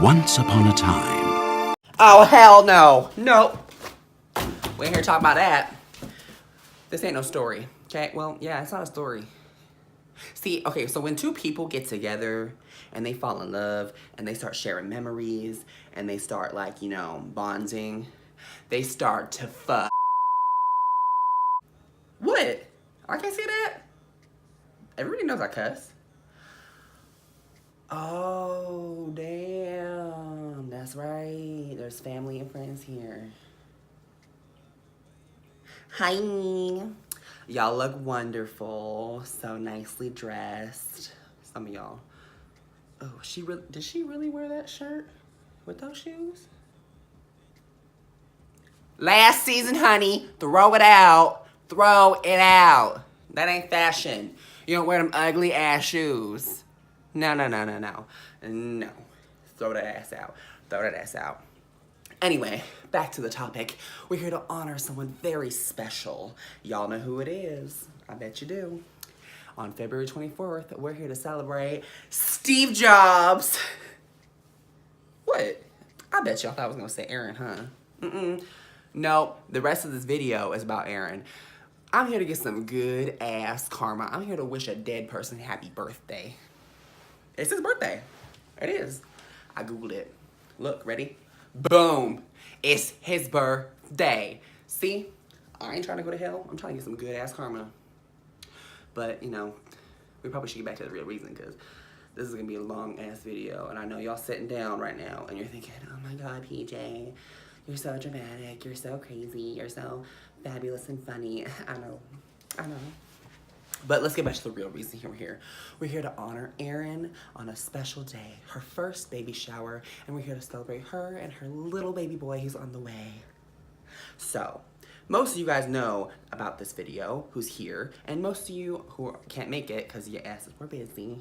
Once upon a time. Oh, hell no. Nope. We ain't here to talk about that. This ain't no story, okay? Well, yeah, it's not a story. See, okay, so when two people get together and they fall in love and they start sharing memories and they start, like, you know, bonding, they start to fuck. What? I can't say that? Everybody knows I cuss. Oh, damn. That's right. There's family and friends here. Hi. Y'all look wonderful. So nicely dressed. Some of y'all. Oh, did she really wear that shirt with those shoes? Last season, honey. Throw it out. Throw it out. That ain't fashion. You don't wear them ugly ass shoes. No. No. Throw that ass out. Throw that ass out. Anyway, back to the topic. We're here to honor someone very special. Y'all know who it is. I bet you do. On February 24th, we're here to celebrate Steve Jobs. What? I bet y'all thought I was gonna say Erin, huh? No, the rest of this video is about Erin. I'm here to get some good ass karma. I'm here to wish a dead person happy birthday. It's his birthday. It is. I Googled it. Look, ready? Boom. It's his birthday. See? I ain't trying to go to hell. I'm trying to get some good ass karma. But, you know, we probably should get back to the real reason because this is going to be a long ass video. And I know y'all sitting down right now and you're thinking, oh my God, PJ, you're so dramatic. You're so crazy. You're so fabulous and funny. I know. But let's get back to the real reason we're here. We're here to honor Erin on a special day, her first baby shower, and we're here to celebrate her and her little baby boy who's on the way. So, most of you guys know about this video, who's here, and most of you who can't make it because your asses were busy,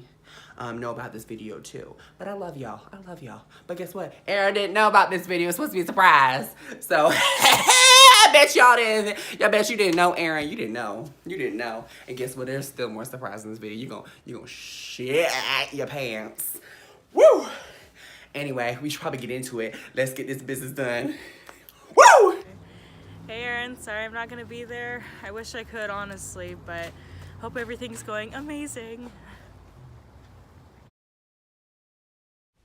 know about this video too. But I love y'all. But guess what? Erin didn't know about this video. It's supposed to be a surprise. So, I bet y'all didn't. I bet you didn't know, Erin. You didn't know. And guess what? There's still more surprises in this video. You gonna shit your pants. Woo! Anyway, we should probably get into it. Let's get this business done. Woo! Hey Erin, sorry I'm not gonna be there. I wish I could, honestly, but hope everything's going amazing.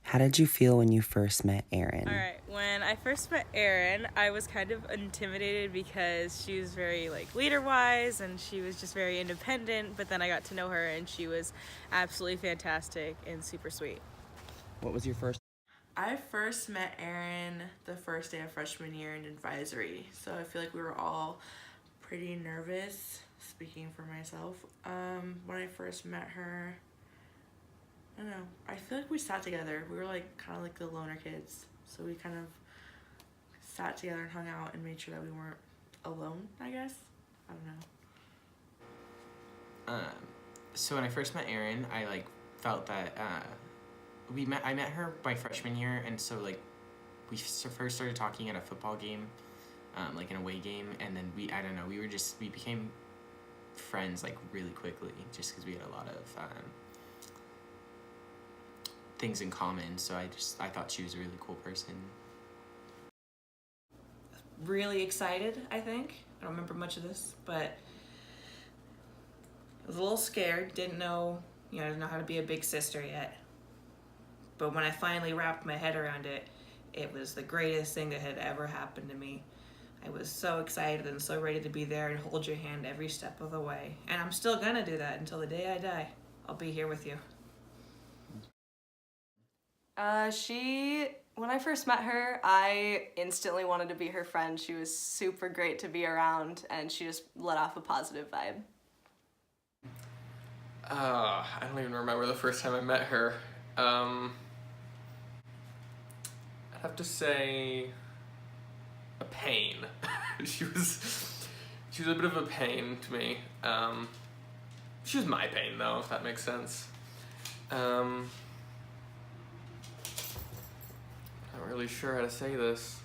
How did you feel when you first met Erin? Alright, when I first met Erin, I was kind of intimidated because she was very leader-wise and she was just very independent, but then I got to know her and she was absolutely fantastic and super sweet. What was your first? I first met Erin the first day of freshman year in advisory, so I feel like we were all pretty nervous, speaking for myself. When I first met her, I don't know, I feel like we sat together. We were kind of like the loner kids, so we kind of sat together and hung out and made sure that we weren't alone, I guess. I don't know. So when I first met Erin, I felt that I met her my freshman year, and so we first started talking at a football game, an away game, and then we became friends really quickly just because we had a lot of things in common. So I thought she was a really cool person. Really excited, I think. I don't remember much of this, but I was a little scared. Didn't know how to be a big sister yet. But when I finally wrapped my head around it, it was the greatest thing that had ever happened to me. I was so excited and so ready to be there and hold your hand every step of the way. And I'm still gonna do that until the day I die. I'll be here with you. When I first met her, I instantly wanted to be her friend. She was super great to be around, and she just let off a positive vibe. I don't even remember the first time I met her. I'd have to say a pain. She was a bit of a pain to me. She was my pain though, if that makes sense. Not really sure how to say this.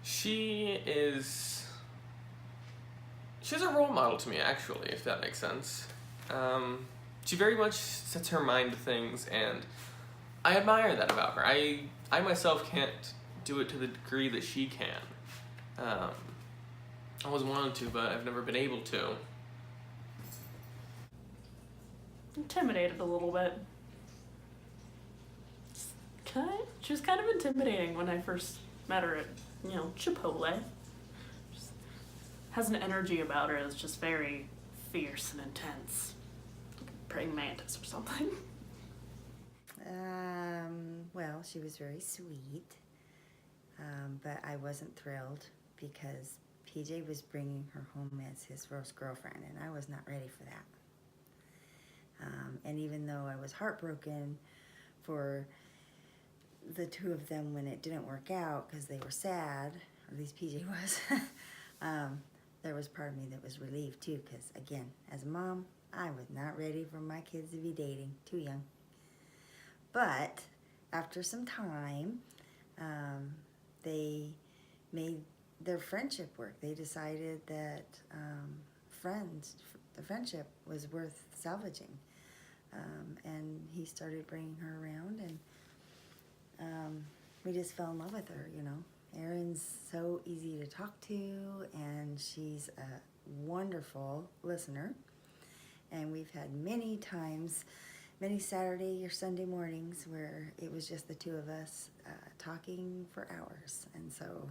She's a role model to me, actually, if that makes sense. She very much sets her mind to things, and I admire that about her. I myself can't do it to the degree that she can. I always wanted to, but I've never been able to. Intimidated a little bit. She was kind of intimidating when I first met her at, Chipotle. Just has an energy about her that's just very fierce and intense. Like a praying mantis or something. Well, she was very sweet, but I wasn't thrilled because PJ was bringing her home as his first girlfriend, and I was not ready for that. And even though I was heartbroken for the two of them when it didn't work out because they were sad, or at least PJ was, there was part of me that was relieved too because, again, as a mom, I was not ready for my kids to be dating, too young. But after some time, they made their friendship work. They decided that the friendship was worth salvaging. And he started bringing her around, and we just fell in love with her, Erin's so easy to talk to, and she's a wonderful listener. And we've had many times, many Saturday or Sunday mornings where it was just the two of us talking for hours. And so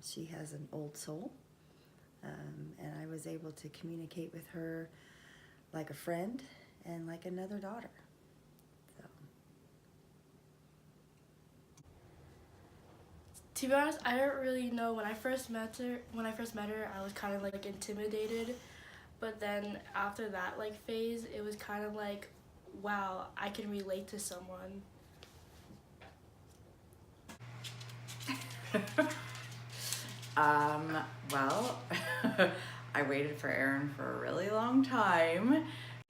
she has an old soul, and I was able to communicate with her like a friend and like another daughter. So. To be honest, I don't really know. When I first met her, I was kind of like intimidated. But then after that phase, it was kind of like, wow, I can relate to someone. Well, I waited for Erin for a really long time,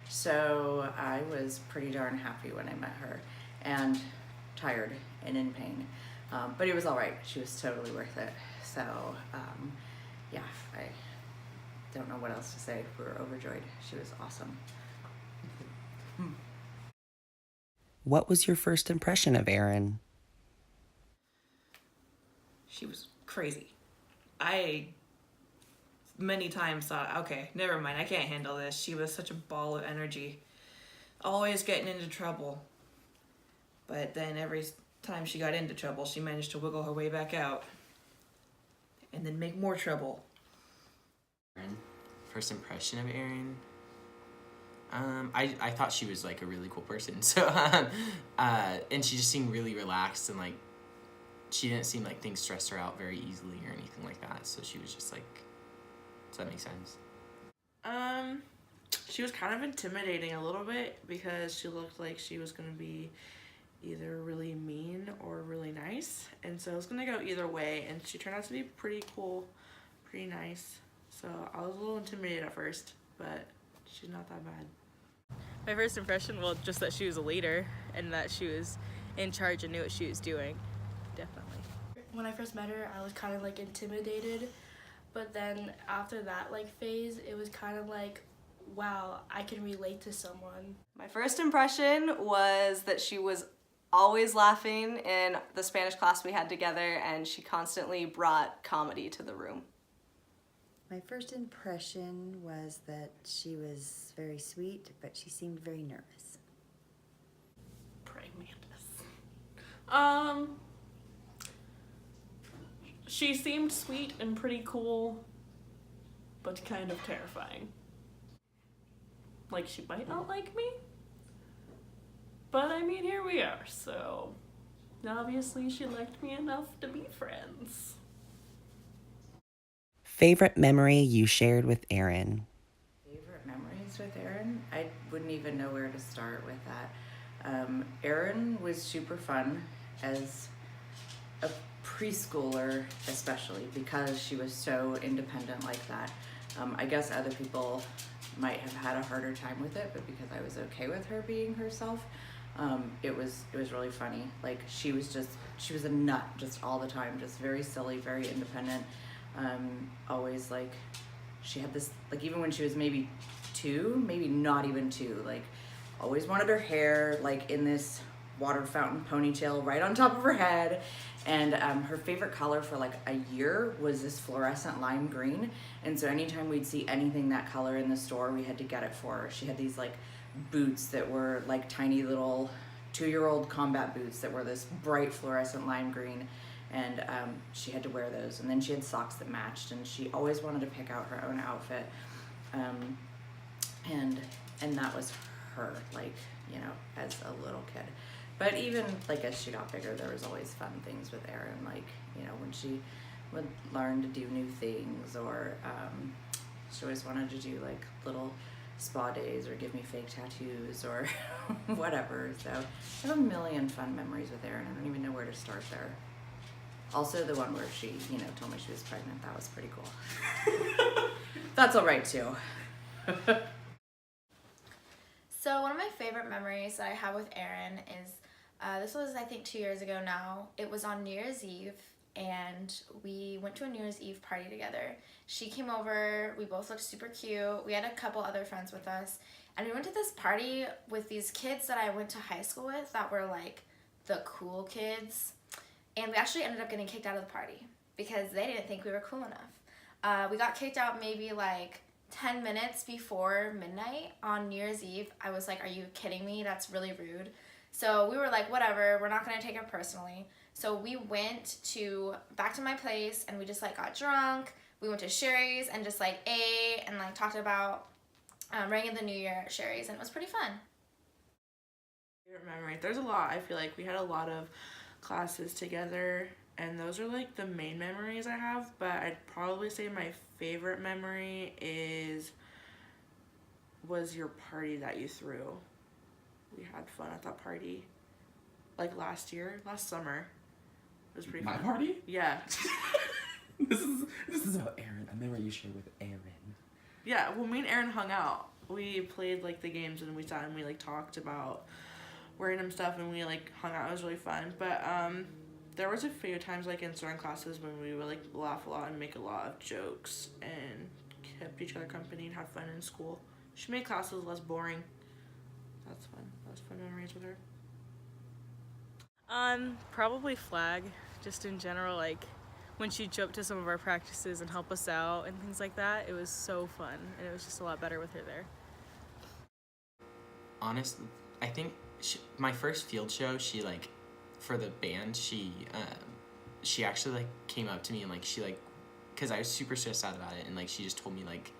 so I was pretty darn happy when I met her, and tired and in pain. But it was all right. She was totally worth it. So, yeah, I don't know what else to say. We were overjoyed. She was awesome. What was your first impression of Erin? She was crazy. I many times thought, okay, never mind, I can't handle this. She was such a ball of energy, always getting into trouble. But then every time she got into trouble, she managed to wiggle her way back out and then make more trouble. First impression of Erin? I thought she was like a really cool person. So and she just seemed really relaxed, and like she didn't seem like things stressed her out very easily or anything like that. So she was just like, does that make sense? She was kind of intimidating a little bit because she looked like she was gonna be either really mean or really nice, and so it was gonna go either way, and she turned out to be pretty cool, pretty nice. So I was a little intimidated at first, but she's not that bad. My first impression, well, just that she was a leader and that she was in charge and knew what she was doing. Definitely. When I first met her, I was kind of like intimidated, but then after that phase, it was kind of like, wow, I can relate to someone. My first impression was that she was always laughing in the Spanish class we had together, and she constantly brought comedy to the room. My first impression was that she was very sweet, but she seemed very nervous. Praying mantis. She seemed sweet and pretty cool, but kind of terrifying. Like she might not like me, but I mean, here we are, so obviously she liked me enough to be friends. Favorite memory you shared with Erin? Favorite memories with Erin? I wouldn't even know where to start with that. Erin was super fun as a preschooler, especially because she was so independent like that. I guess other people might have had a harder time with it, but because I was okay with her being herself, it was really funny. Like she was a nut just all the time, just very silly, very independent. Always like she had this, like even when she was maybe 2, maybe not even 2, like always wanted her hair like in this water fountain ponytail right on top of her head. And her favorite color for like a year was this fluorescent lime green. And so anytime we'd see anything that color in the store, we had to get it for her. She had these like boots that were like tiny little 2-year-old combat boots that were this bright fluorescent lime green. And she had to wear those. And then she had socks that matched, and she always wanted to pick out her own outfit. And that was her, like, you know, as a little kid. But even like as she got bigger, there was always fun things with Erin, like, you know, when she would learn to do new things, or she always wanted to do like little spa days or give me fake tattoos or whatever. So I have a million fun memories with Erin. I don't even know where to start there. Also the one where she, you know, told me she was pregnant. That was pretty cool. That's all right too. So one of my favorite memories that I have with Erin is, this was I think 2 years ago now. It was on New Year's Eve, and we went to a New Year's Eve party together. She came over, we both looked super cute. We had a couple other friends with us, and we went to this party with these kids that I went to high school with that were like the cool kids. And we actually ended up getting kicked out of the party because they didn't think we were cool enough. We got kicked out maybe like 10 minutes before midnight on New Year's Eve. I was like, are you kidding me? That's really rude. So we were like, whatever, we're not gonna take it personally. So we went back to my place, and we just like got drunk. We went to Sherry's and just like ate and like talked about ringing the New Year at Sherry's, and it was pretty fun. Favorite memory. There's a lot. I feel like we had a lot of classes together, and those are like the main memories I have, but I'd probably say my favorite memory was your party that you threw. We had fun at that party, like last summer. It was pretty My fun. party? Yeah. This is about Erin. A memory you shared with Erin. Yeah, well, me and Erin hung out. We played like the games, and we sat and we like talked about random stuff, and we like hung out. It was really fun. But there was a few times like in certain classes when we would like laugh a lot and make a lot of jokes and kept each other company and have fun in school. She made classes less boring. That's fun. That was fun memories with her. Probably flag, just in general, like when she'd show up to some of our practices and help us out and things like that. It was so fun, and it was just a lot better with her there. Honestly, I think my first field show, she like, for the band, she actually like came up to me and like she like, cause I was super stressed out about it, and like she just told me like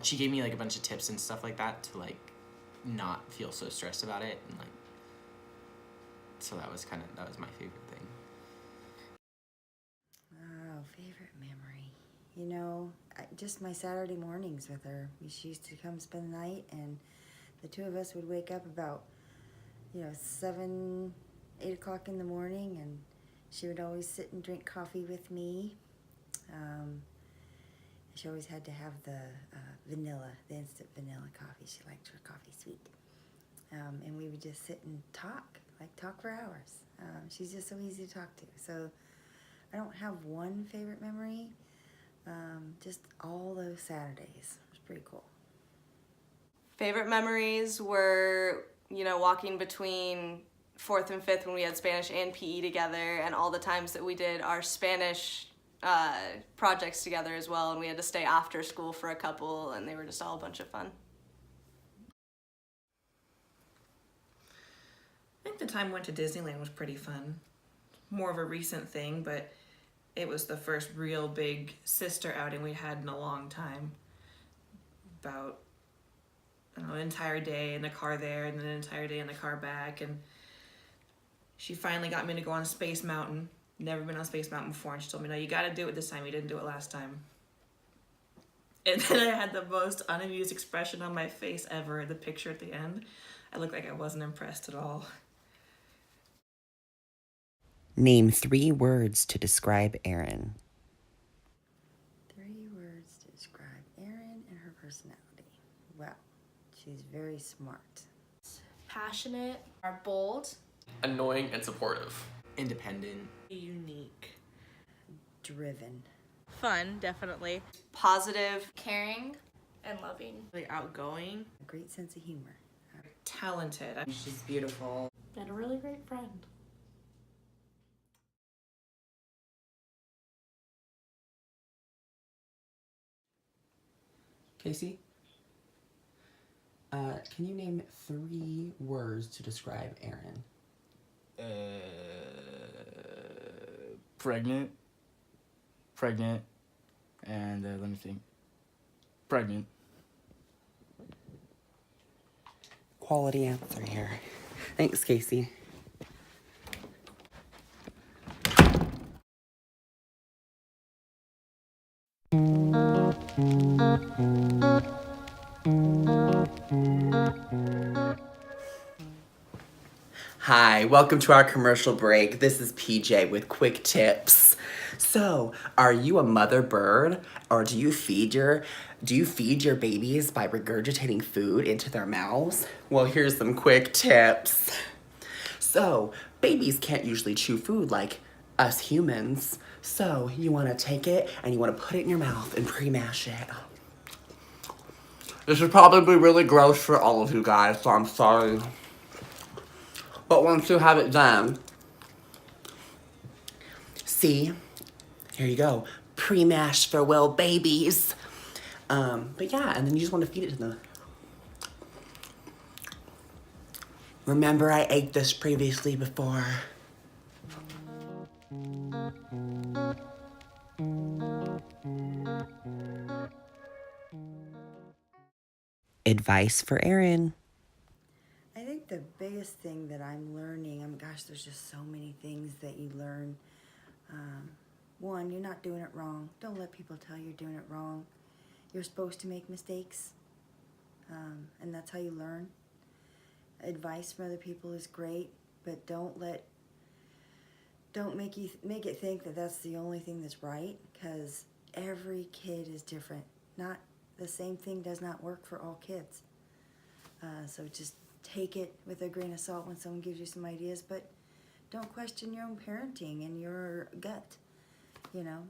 she gave me like a bunch of tips and stuff like that to like not feel so stressed about it, and like so that was my favorite thing. Oh, favorite memory. You know, just my Saturday mornings with her. She used to come spend the night, and the two of us would wake up about, 7, 8 o'clock in the morning, and she would always sit and drink coffee with me. She always had to have the the instant vanilla coffee. She liked her coffee sweet. And we would just sit and talk for hours. She's just so easy to talk to. So I don't have one favorite memory, just all those Saturdays. It was pretty cool. Favorite memories were, walking between 4th and 5th when we had Spanish and PE together, and all the times that we did our Spanish projects together as well, and we had to stay after school for a couple, and they were just all a bunch of fun. I think the time we went to Disneyland was pretty fun. More of a recent thing, but it was the first real big sister outing we had in a long time. About, an entire day in the car there, and then an entire day in the car back, and she finally got me to go on Space Mountain. Never been on Space Mountain before, and she told me, no, you gotta do it this time, you didn't do it last time. And then I had the most unamused expression on my face ever in the picture at the end. I looked like I wasn't impressed at all. Name 3 words to describe Erin. 3 words to describe Erin and her personality. Well, she's very smart. Passionate, are bold, Annoying and supportive. Independent. Unique. Driven. Fun, definitely. Positive. caring, and loving. Like outgoing. A great sense of humor. talented. She's beautiful. And a really great friend. Casey, can you name 3 words to describe Erin? Pregnant, and let me think. Pregnant. Quality answer here. Thanks, Casey. Hi, welcome to our commercial break. This is PJ with quick tips. So, are you a mother bird, or do you feed your babies by regurgitating food into their mouths? Well, here's some quick tips. So, babies can't usually chew food like us humans. So, you want to take it and you want to put it in your mouth and pre-mash it. This is probably really gross for all of you guys, so I'm sorry. But once you have it done, see, here you go, pre-mashed farewell babies. But yeah, and then you just want to feed it to them. Remember, I ate this previously before. Advice for Erin. I think the biggest thing that I'm learning, gosh, there's just so many things that you learn. One, you're not doing it wrong. Don't let people tell you you're doing it wrong. You're supposed to make mistakes, and that's how you learn. Advice from other people is great, but don't make it think that that's the only thing that's right, because every kid is different. Not the same thing does not work for all kids. So just take it with a grain of salt when someone gives you some ideas, but don't question your own parenting and your gut. You know,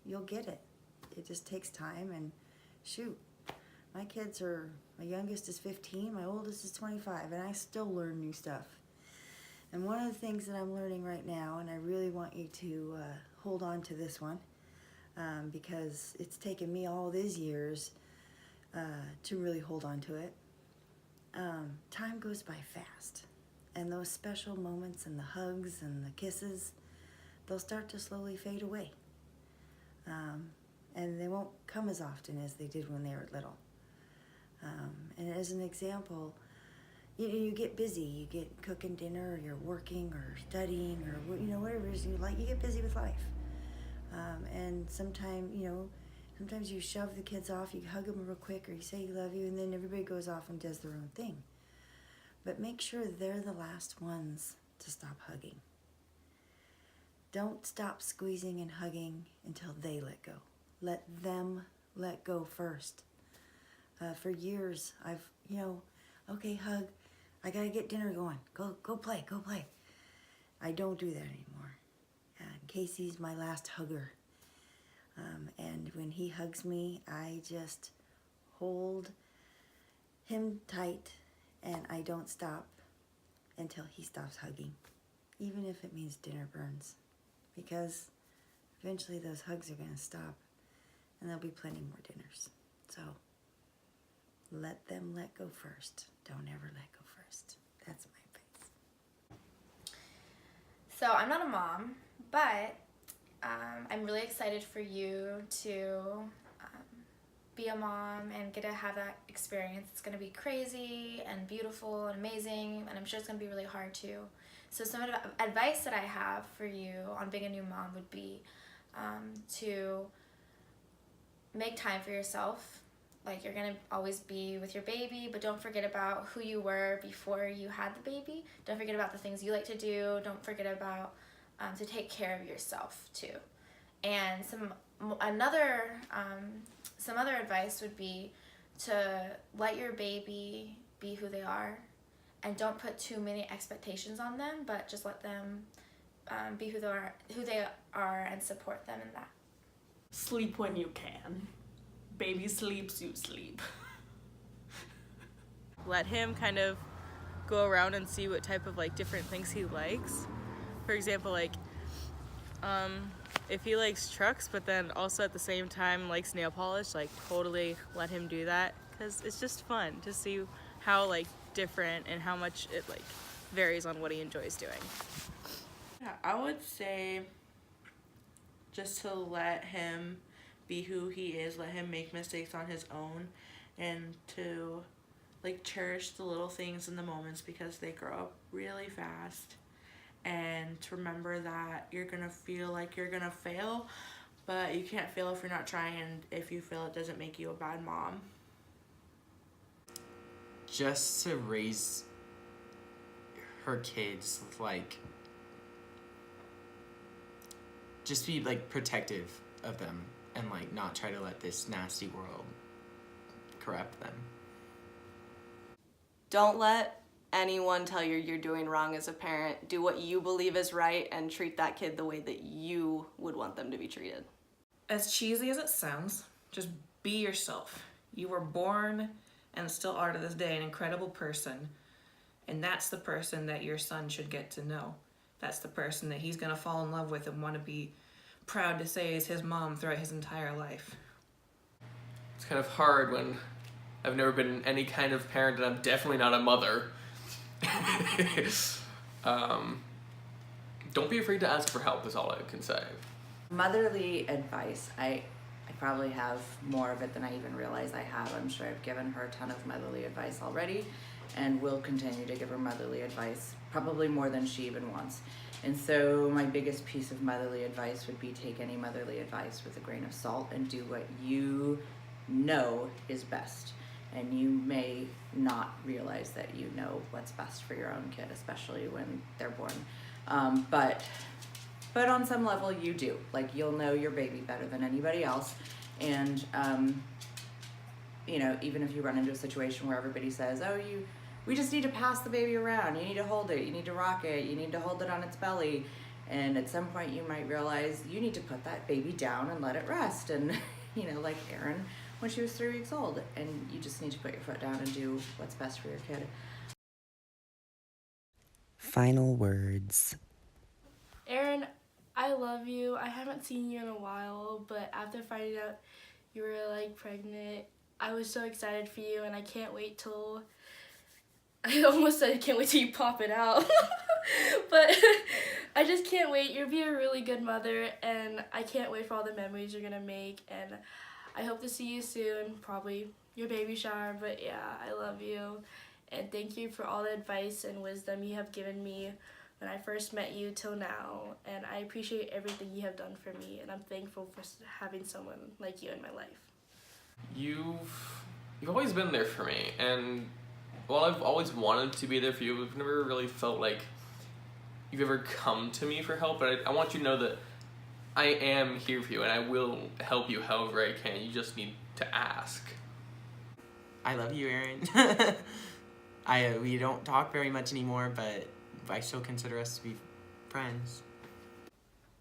you'll get it. It just takes time, and shoot, my youngest is 15, my oldest is 25, and I still learn new stuff. And one of the things that I'm learning right now, and I really want you to hold on to this one, because it's taken me all these years to really hold on to it. Time goes by fast, and those special moments and the hugs and the kisses, they'll start to slowly fade away. And they won't come as often as they did when they were little. And as an example, you get busy, you get cooking dinner, or you're working or studying, or whatever it is you like, you get busy with life. And sometimes you shove the kids off, you hug them real quick, or you say you love you, and then everybody goes off and does their own thing. But make sure they're the last ones to stop hugging. Don't stop squeezing and hugging until they let go. Let them let go first. For years, I've, okay, hug. I gotta get dinner going. Go play. I don't do that anymore. Casey's my last hugger. And when he hugs me, I just hold him tight, and I don't stop until he stops hugging, even if it means dinner burns, because eventually those hugs are going to stop, and there'll be plenty more dinners. So let them let go first. Don't ever let go first. That's my advice. So I'm not a mom, but I'm really excited for you to be a mom and get to have that experience. It's going to be crazy and beautiful and amazing, and I'm sure it's going to be really hard too. So some advice that I have for you on being a new mom would be to make time for yourself. Like, you're going to always be with your baby, but don't forget about who you were before you had the baby. Don't forget about the things you like to do. Don't forget about to take care of yourself too. And some other advice would be to let your baby be who they are, and don't put too many expectations on them, but just let them be who they are, and support them in that. Sleep when you can. Baby sleeps, you sleep. let him kind of go around and see what type of like different things he likes. For example, like if he likes trucks but then also at the same time likes nail polish, like totally let him do that, because it's just fun to see how like different and how much it like varies on what he enjoys doing. Yeah, I would say just to let him be who he is, let him make mistakes on his own, and to like cherish the little things in the moments because they grow up really fast. And to remember that you're gonna feel like you're gonna fail, but you can't fail if you're not trying, and if you fail, it doesn't make you a bad mom. Just to raise her kids, like, just be like protective of them and like not try to let this nasty world corrupt them. Don't let anyone tell you you're doing wrong as a parent. Do what you believe is right and treat that kid the way that you would want them to be treated. As cheesy as it sounds, just be yourself. You were born and still are to this day an incredible person, and that's the person that your son should get to know. That's the person that he's gonna fall in love with and want to be proud to say is his mom throughout his entire life. It's kind of hard when I've never been any kind of parent, and I'm definitely not a mother. Don't be afraid to ask for help is all I can say. Motherly advice. I probably have more of it than I even realize I have. I'm sure I've given her a ton of motherly advice already and will continue to give her motherly advice, probably more than she even wants. And so my biggest piece of motherly advice would be take any motherly advice with a grain of salt and do what you know is best. And you may not realize that you know what's best for your own kid, especially when they're born. But on some level you do. Like, you'll know your baby better than anybody else. And, you know, even if you run into a situation where everybody says, oh, we just need to pass the baby around. You need to hold it. You need to rock it. You need to hold it on its belly. And at some point you might realize you need to put that baby down and let it rest. And, you know, like Erin, when she was 3 weeks old, and you just need to put your foot down and do what's best for your kid. Final words. Erin, I love you. I haven't seen you in a while, but after finding out you were like pregnant, I was so excited for you, and I can't wait till, I almost said I can't wait till you pop it out. But I just can't wait. You'll be a really good mother, and I can't wait for all the memories you're gonna make, and I hope to see you soon, probably your baby shower. But yeah, I love you, and thank you for all the advice and wisdom you have given me when I first met you till now, and I appreciate everything you have done for me, and I'm thankful for having someone like you in my life. You've always been there for me, and while I've always wanted to be there for you, I've never really felt like you've ever come to me for help. But I want you to know that I am here for you, and I will help you however I can. You just need to ask. I love you, Erin. We don't talk very much anymore, but I still consider us to be friends.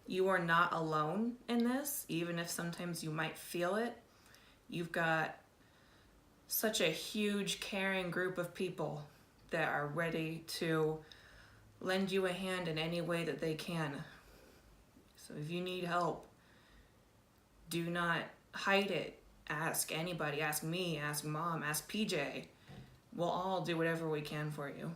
You are not alone in this, even if sometimes you might feel it. You've got such a huge, caring group of people that are ready to lend you a hand in any way that they can. So if you need help, do not hide it. Ask anybody, ask me, ask Mom, ask PJ. We'll all do whatever we can for you.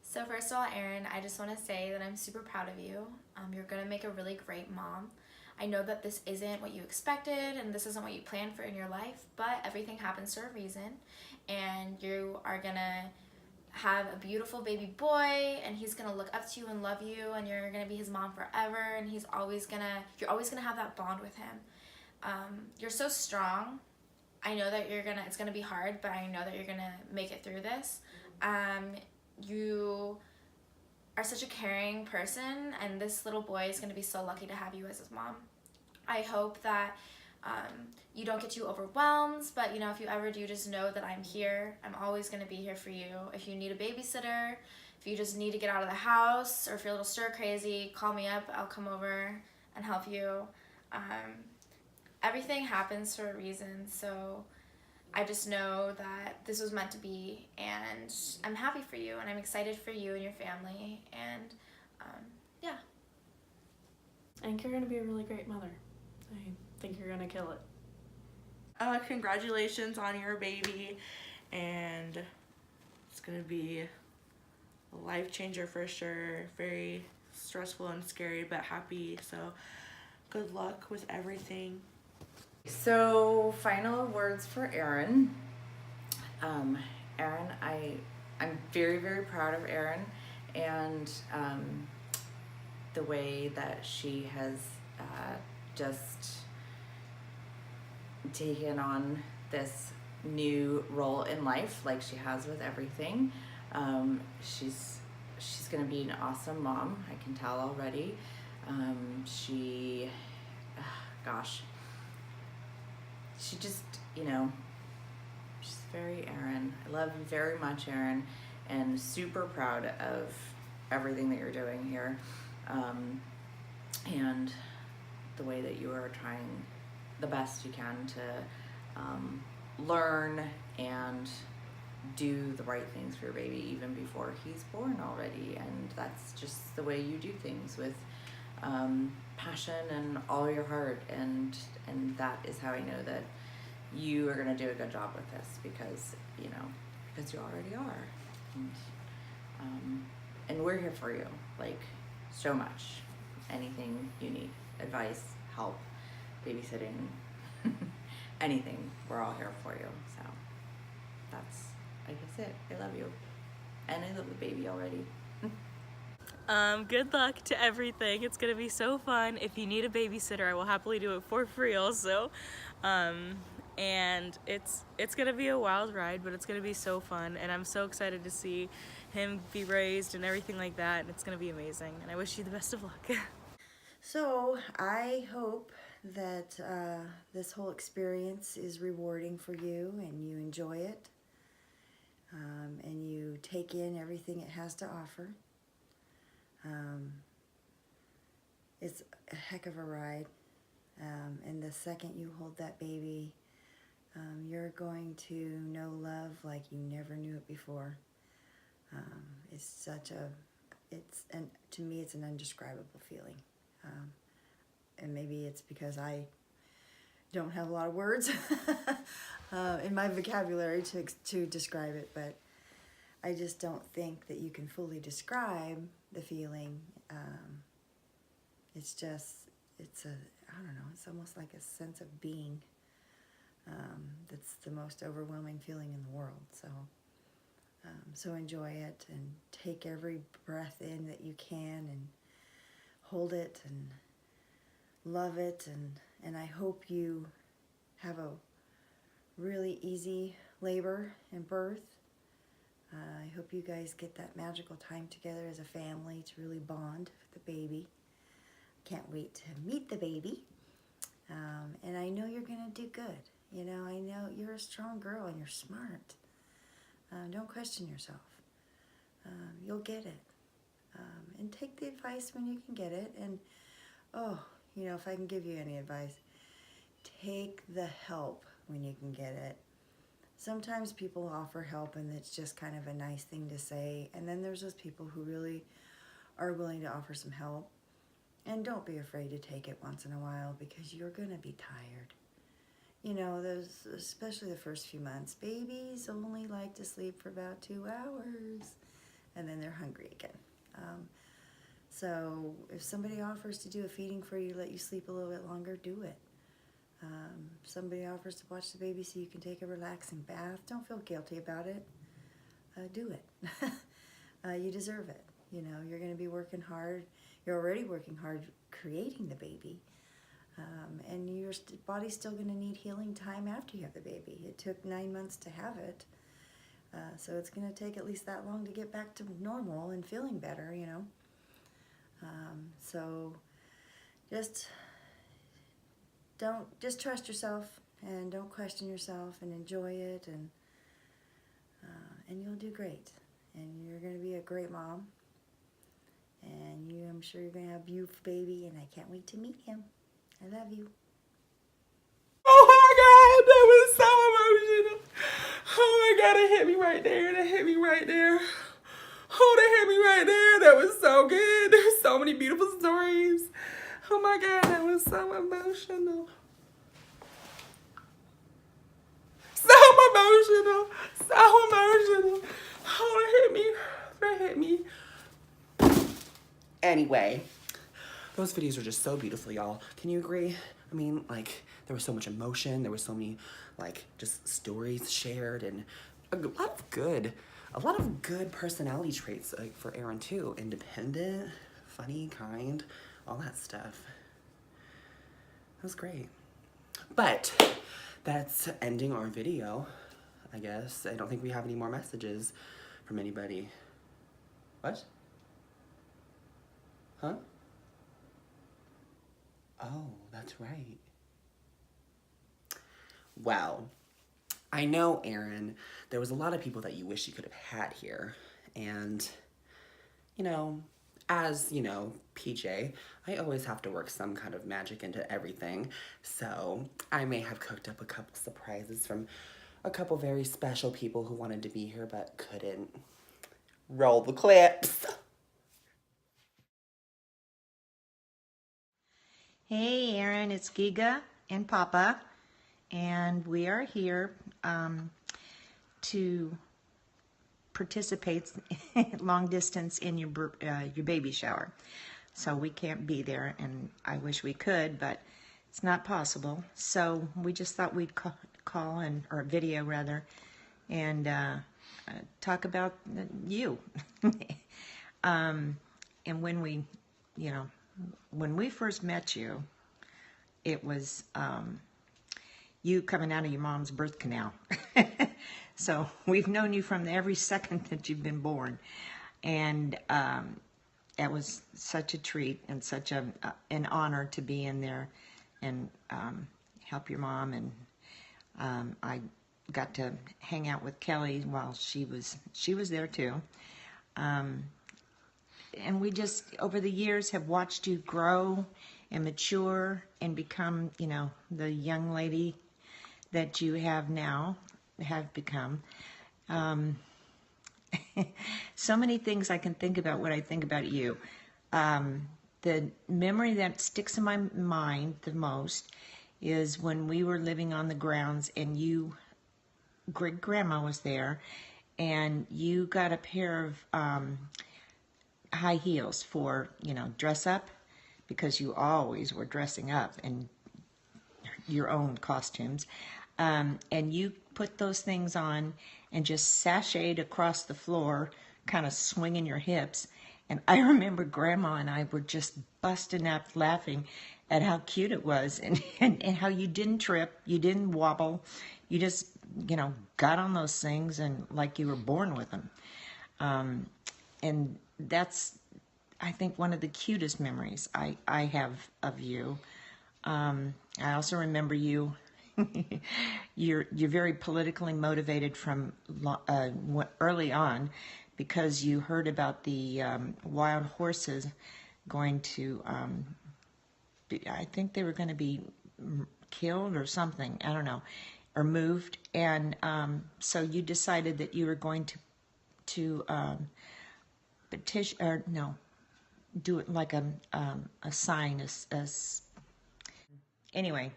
So first of all, Erin, I just want to say that I'm super proud of you. You're going to make a really great mom. I know that this isn't what you expected and this isn't what you planned for in your life, but everything happens for a reason, and you are going to have a beautiful baby boy, and he's going to look up to you and love you, and you're going to be his mom forever, and you're always going to have that bond with him. You're so strong. I know that it's going to be hard, but I know that you're going to make it through this. You are such a caring person, and this little boy is going to be so lucky to have you as his mom. I hope that you don't get too overwhelmed, but you know, if you ever do, just know that I'm here. I'm always going to be here for you. If you need a babysitter, if you just need to get out of the house, or if you're a little stir crazy, call me up. I'll come over and help you. Everything happens for a reason, so I just know that this was meant to be, and I'm happy for you, and I'm excited for you and your family, and yeah. I think you're going to be a really great mother. I think you're going to kill it. Congratulations on your baby, and it's gonna be a life changer for sure. Very stressful and scary, but happy. So good luck with everything. So final words for Erin. Erin, I'm very, very proud of Erin, and the way that she has just taken on this new role in life, like she has with everything. She's gonna be an awesome mom. I can tell already. She just, she's very Erin. I love you very much, Erin, and super proud of everything that you're doing here, and the way that you are trying the best you can to learn and do the right things for your baby even before he's born already. And that's just the way you do things, with passion and all your heart, and that is how I know that you are going to do a good job with this, because you already are, and we're here for you, like, so much. Anything you need, advice, help, babysitting, anything, we're all here for you. So that's, I guess, it. I love you, and I love the baby already. Good luck to everything. It's gonna be so fun. If you need a babysitter, I will happily do it for free also. And it's gonna be a wild ride, but it's gonna be so fun, and I'm so excited to see him be raised and everything like that, and it's gonna be amazing, and I wish you the best of luck. So I hope that this whole experience is rewarding for you, and you enjoy it, and you take in everything it has to offer. It's a heck of a ride, and the second you hold that baby, you're going to know love like you never knew it before. To me, it's an indescribable feeling. And maybe it's because I don't have a lot of words in my vocabulary to describe it, but I just don't think that you can fully describe the feeling. It's almost like a sense of being. That's the most overwhelming feeling in the world. So enjoy it, and take every breath in that you can, and hold it and love it, and I hope you have a really easy labor and birth. I hope you guys get that magical time together as a family to really bond with the baby. Can't wait to meet the baby. And I know you're gonna do good. I know you're a strong girl and you're smart. Don't question yourself. You'll get it. And take the advice when you can get it. And if I can give you any advice, take the help when you can get it. Sometimes people offer help and it's just kind of a nice thing to say, and then there's those people who really are willing to offer some help. And don't be afraid to take it once in a while, because you're going to be tired. Especially the first few months, babies only like to sleep for about 2 hours, and then they're hungry again. So if somebody offers to do a feeding for you, let you sleep a little bit longer, do it. Somebody offers to watch the baby so you can take a relaxing bath, don't feel guilty about it. Do it. You deserve it. You're going to be working hard. You're already working hard creating the baby. And your body's still going to need healing time after you have the baby. It took 9 months to have it. So it's going to take at least that long to get back to normal and feeling better, So just trust yourself, and don't question yourself, and enjoy it, and you'll do great. And you're going to be a great mom. And I'm sure you're going to have a beautiful baby, and I can't wait to meet him. I love you. Oh my God, that was so emotional. there. That hit me right there. Oh, that hit me right there. That was so good. There's so many beautiful stories. Oh my God, that was so emotional. So emotional. So emotional. Oh, it hit me. That hit me. Anyway, those videos are just so beautiful, y'all. Can you agree? I mean, like, there was so much emotion. There was so many, like, just stories shared and a lot of good personality traits, like, for Erin too. Independent, funny, kind, all that stuff. That was great. But that's ending our video, I guess. I don't think we have any more messages from anybody. What? Huh? Oh, that's right. Well, I know, Erin, there was a lot of people that you wish you could have had here. And, you know, as, you know, PJ, I always have to work some kind of magic into everything. So I may have cooked up a couple surprises from a couple very special people who wanted to be here but couldn't. Roll the clips. Hey Erin, it's Giga and Papa, and we are here to participate long distance in your baby shower. So we can't be there, and I wish we could, but it's not possible. So we just thought we'd call or video rather, and talk about you. And when we, you know, when we first met you, it was you coming out of your mom's birth canal. So we've known you from every second that you've been born. And it was such a treat and such an honor to be in there and help your mom. And I got to hang out with Kelly while she was there too. And we just, over the years, have watched you grow and mature and become, you know, the young lady that you have become. So many things I can think about when I think about you. The memory that sticks in my mind the most is when we were living on the grounds and great grandma was there, and you got a pair of high heels for, you know, dress up, because you always were dressing up in your own costumes. And you put those things on and just sashayed across the floor, kind of swinging your hips. And I remember Grandma and I were just busting up laughing at how cute it was and how you didn't trip, you didn't wobble, you just, you know, got on those things and like you were born with them. And that's, I think, one of the cutest memories I have of you. I also remember you. You're very politically motivated from early on, because you heard about the wild horses going to. I think they were going to be killed or something. I don't know, or moved, and so you decided that you were going to petition, or no, do it like a sign. Anyway,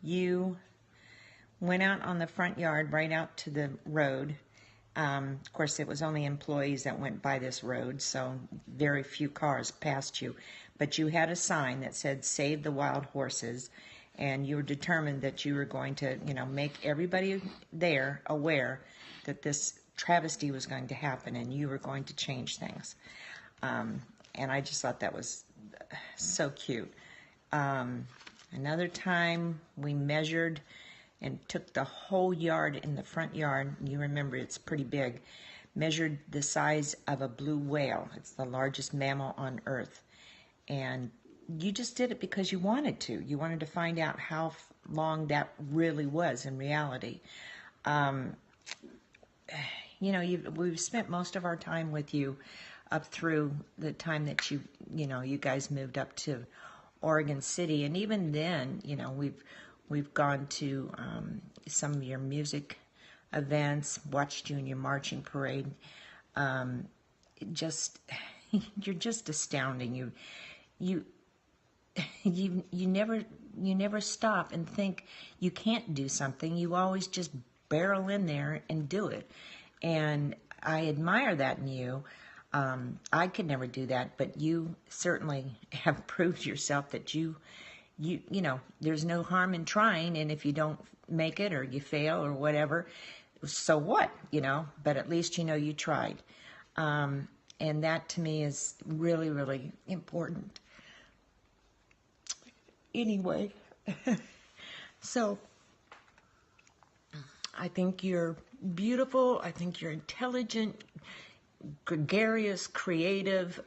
you went out on the front yard, right out to the road. Of course, it was only employees that went by this road, so very few cars passed you. But you had a sign that said, "Save the wild horses," and you were determined that you were going to, you know, make everybody there aware that this travesty was going to happen, and you were going to change things. And I just thought that was so cute. Another time we measured and took the whole yard in the front yard. You remember it's pretty big. Measured the size of a blue whale. It's the largest mammal on Earth. And you just did it because you wanted to. You wanted to find out how long that really was in reality. You know, we've spent most of our time with you up through the time that you guys moved up to Oregon City, and even then, you know, we've gone to some of your music events, watched you in your marching parade. Just, you're just astounding. You never stop and think you can't do something. You always just barrel in there and do it. And I admire that in you. I could never do that, but you certainly have proved yourself that you know, there's no harm in trying, and if you don't make it or you fail or whatever, so what, you know, but at least you know you tried. And that to me is really, really important. Anyway, so I think you're beautiful. I think you're intelligent, gregarious, creative,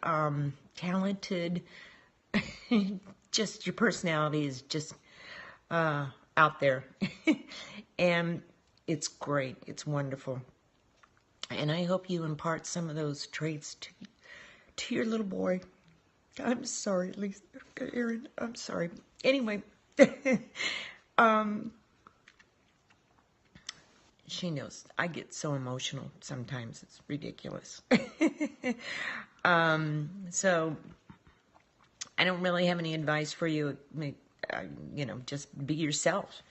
talented. Just your personality is just out there. And it's great. It's wonderful. And I hope you impart some of those traits to your little boy. I'm sorry, Lisa, Erin, I'm sorry. Anyway, she knows I get so emotional sometimes. It's ridiculous. So I don't really have any advice for you. You know, just be yourself,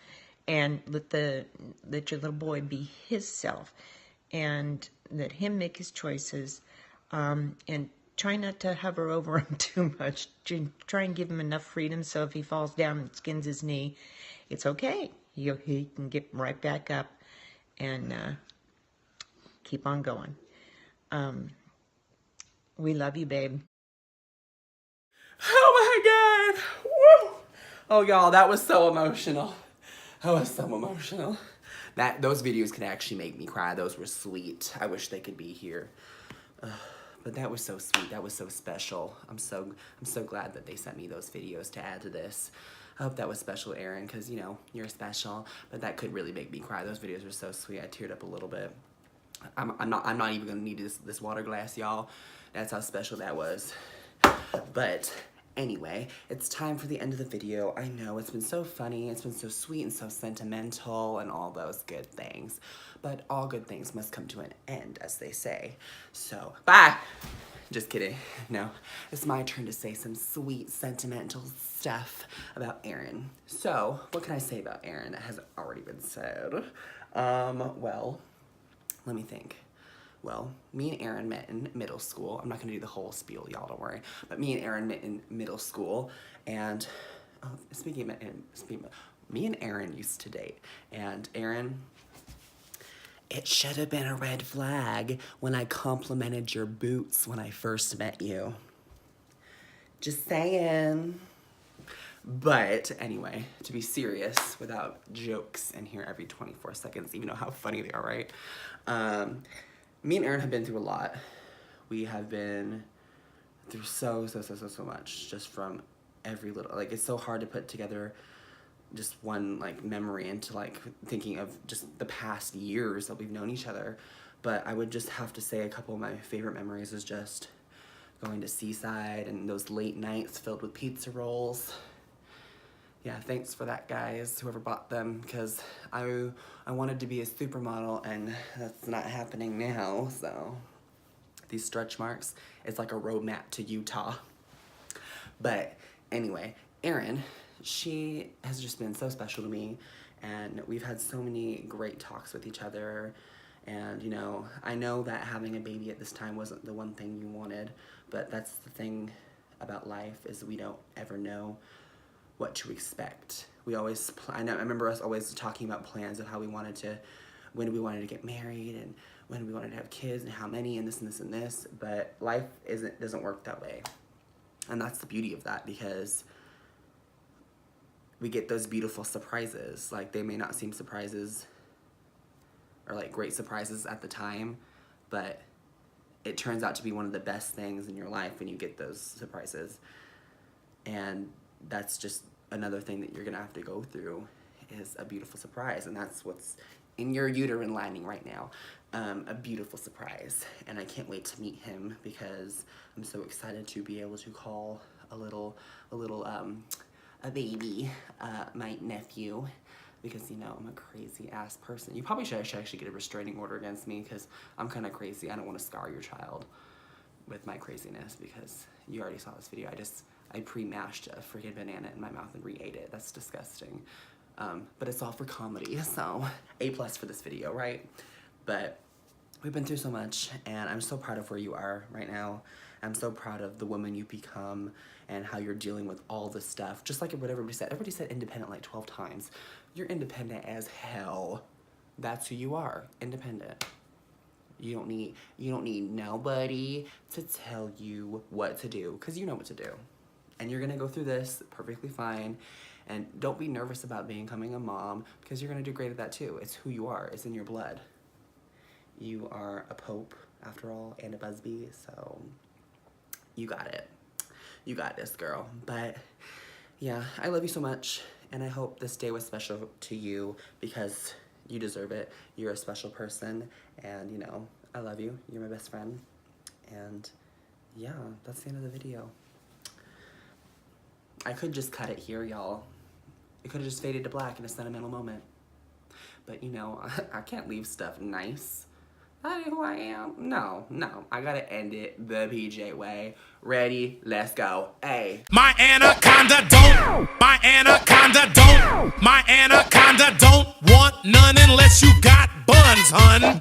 and let your little boy be his self, and let him make his choices, and try not to hover over him too much. Try and give him enough freedom so if he falls down and skins his knee, it's okay. He can get right back up and keep on going. We love you, babe. Oh my God. Woo. Oh, y'all, that was so emotional. That was so emotional. Those videos can actually make me cry. Those were sweet. I wish they could be here. But that was so sweet. That was so special. I'm so glad that they sent me those videos to add to this. I hope that was special, Erin, because, you know, you're special. But that could really make me cry. Those videos were so sweet. I teared up a little bit. I'm not even gonna need this water glass, y'all. That's how special that was. But anyway, it's time for the end of the video. I know it's been so funny, it's been so sweet and so sentimental and all those good things. But all good things must come to an end, as they say. So, bye! Just kidding. No, it's my turn to say some sweet, sentimental stuff about Erin. So, what can I say about Erin that hasn't already been said? Well, let me think. Well, me and Erin met in middle school. I'm not gonna do the whole spiel, y'all, don't worry. But me and Erin met in middle school, and me and Erin used to date. And Erin, it should have been a red flag when I complimented your boots when I first met you. Just saying. But anyway, to be serious, without jokes in here every 24 seconds, even though how funny they are, right? Me and Erin have been through a lot. We have been through so much, just from every little, like, it's so hard to put together just one, like, memory into, like, thinking of just the past years that we've known each other. But I would just have to say a couple of my favorite memories is just going to Seaside and those late nights filled with pizza rolls. Yeah, thanks for that, guys, whoever bought them, because I wanted to be a supermodel, and that's not happening now, so these stretch marks, it's like a roadmap to Utah. But anyway, Erin, she has just been so special to me, and we've had so many great talks with each other, and, you know, I know that having a baby at this time wasn't the one thing you wanted, but that's the thing about life, is we don't ever know what to expect. We always, I remember us always talking about plans of how we wanted to, when we wanted to get married and when we wanted to have kids and how many and this and this and this, but life doesn't work that way. And that's the beauty of that, because we get those beautiful surprises. Like, they may not seem surprises or like great surprises at the time, but it turns out to be one of the best things in your life when you get those surprises. And that's just another thing that you're gonna have to go through, is a beautiful surprise, and that's what's in your uterine lining right now, a beautiful surprise. And I can't wait to meet him, because I'm so excited to be able to call a baby, my nephew. because, you know, I'm a crazy ass person. You probably should actually get a restraining order against me because I'm kind of crazy. I don't want to scar your child with my craziness because you already saw this video. I pre-mashed a freaking banana in my mouth and re-ate it. That's disgusting. But it's all for comedy, so A+ for this video, right? But we've been through so much, and I'm so proud of where you are right now. I'm so proud of the woman you've become and how you're dealing with all this stuff. Just like what everybody said. Everybody said independent like 12 times. You're independent as hell. That's who you are, independent. You don't need nobody to tell you what to do, because you know what to do. And you're gonna go through this perfectly fine. And don't be nervous about becoming a mom, because you're gonna do great at that too. It's who you are, it's in your blood. You are a Pope, after all, and a Busby, so you got it. You got this, girl. But yeah, I love you so much, and I hope this day was special to you because you deserve it. You're a special person, and you know, I love you. You're my best friend. And yeah, that's the end of the video. I could just cut it here, y'all. It could have just faded to black in a sentimental moment. But you know, I can't leave stuff nice. That ain't who I am. No. I gotta end it the PJ way. Ready? Let's go. Hey. My anaconda don't want none unless you got buns, hun.